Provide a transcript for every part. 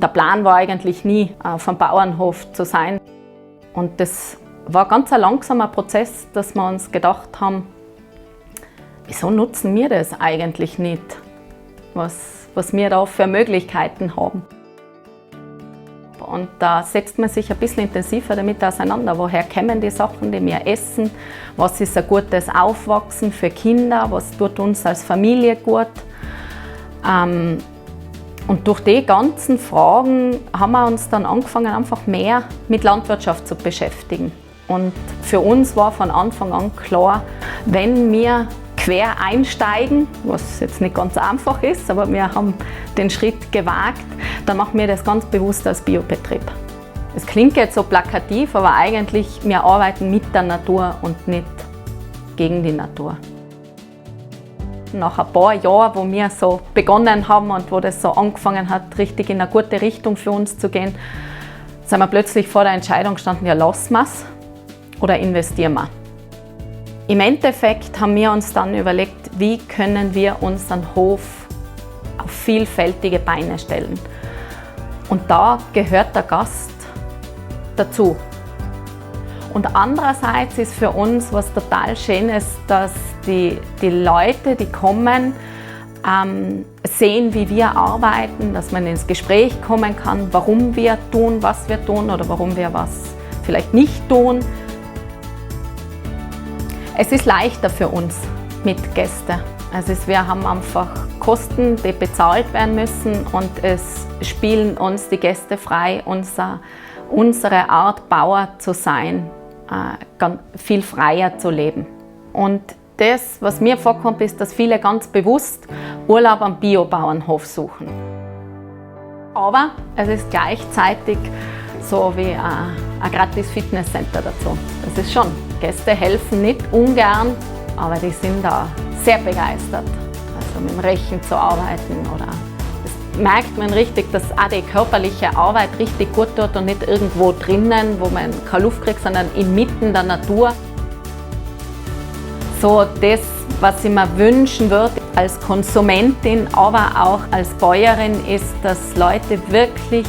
Der Plan war eigentlich nie, vom Bauernhof zu sein. Und das war ganz ein langsamer Prozess, dass wir uns gedacht haben, wieso nutzen wir das eigentlich nicht, was wir da für Möglichkeiten haben. Und da setzt man sich ein bisschen intensiver damit auseinander. Woher kommen die Sachen, die wir essen? Was ist ein gutes Aufwachsen für Kinder? Was tut uns als Familie gut? Und durch die ganzen Fragen haben wir uns dann angefangen, einfach mehr mit Landwirtschaft zu beschäftigen. Und für uns war von Anfang an klar, wenn wir quer einsteigen, was jetzt nicht ganz einfach ist, aber wir haben den Schritt gewagt, dann machen wir das ganz bewusst als Biobetrieb. Es klingt jetzt so plakativ, aber eigentlich, wir arbeiten mit der Natur und nicht gegen die Natur. Nach ein paar Jahren, wo wir so begonnen haben und wo das so angefangen hat, richtig in eine gute Richtung für uns zu gehen, sind wir plötzlich vor der Entscheidung gestanden, ja, lassen wir es oder investieren wir. Im Endeffekt haben wir uns dann überlegt, wie können wir unseren Hof auf vielfältige Beine stellen. Und da gehört der Gast dazu. Und andererseits ist für uns was total Schönes, dass die Leute, die kommen, sehen, wie wir arbeiten, dass man ins Gespräch kommen kann, warum wir tun, was wir tun oder warum wir was vielleicht nicht tun. Es ist leichter für uns mit Gästen. Also wir haben einfach Kosten, die bezahlt werden müssen und es spielen uns die Gäste frei, unsere Art Bauer zu sein, viel freier zu leben. Und das, was mir vorkommt, ist, dass viele ganz bewusst Urlaub am Biobauernhof suchen. Aber es ist gleichzeitig so wie ein gratis Fitnesscenter dazu. Das ist schon. Gäste helfen nicht ungern, aber die sind da sehr begeistert, also mit dem Rechen zu arbeiten. Oder das merkt man richtig, dass auch die körperliche Arbeit richtig gut tut und nicht irgendwo drinnen, wo man keine Luft kriegt, sondern inmitten der Natur. So das, was ich mir wünschen würde als Konsumentin, aber auch als Bäuerin, ist, dass Leute wirklich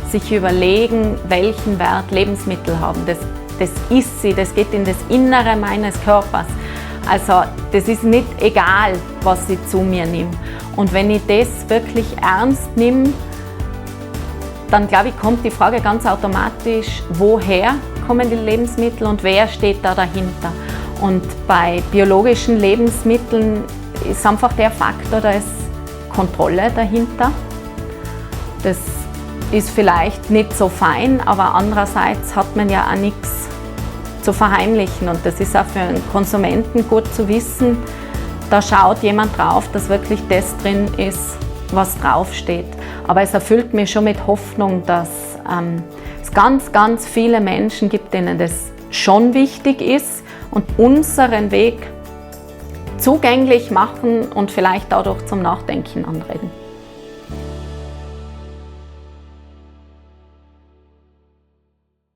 sich überlegen, welchen Wert Lebensmittel haben. Das ist sie, das geht in das Innere meines Körpers. Also das ist nicht egal, was ich zu mir nehme. Und wenn ich das wirklich ernst nehme, dann glaube ich, kommt die Frage ganz automatisch, woher kommen die Lebensmittel und wer steht da dahinter? Und bei biologischen Lebensmitteln ist einfach der Faktor, da ist Kontrolle dahinter. Das ist vielleicht nicht so fein, aber andererseits hat man ja auch nichts zu verheimlichen. Und das ist auch für einen Konsumenten gut zu wissen, da schaut jemand drauf, dass wirklich das drin ist, was draufsteht. Aber es erfüllt mich schon mit Hoffnung, dass es ganz, ganz viele Menschen gibt, denen das schon wichtig ist und unseren Weg zugänglich machen und vielleicht dadurch zum Nachdenken anregen.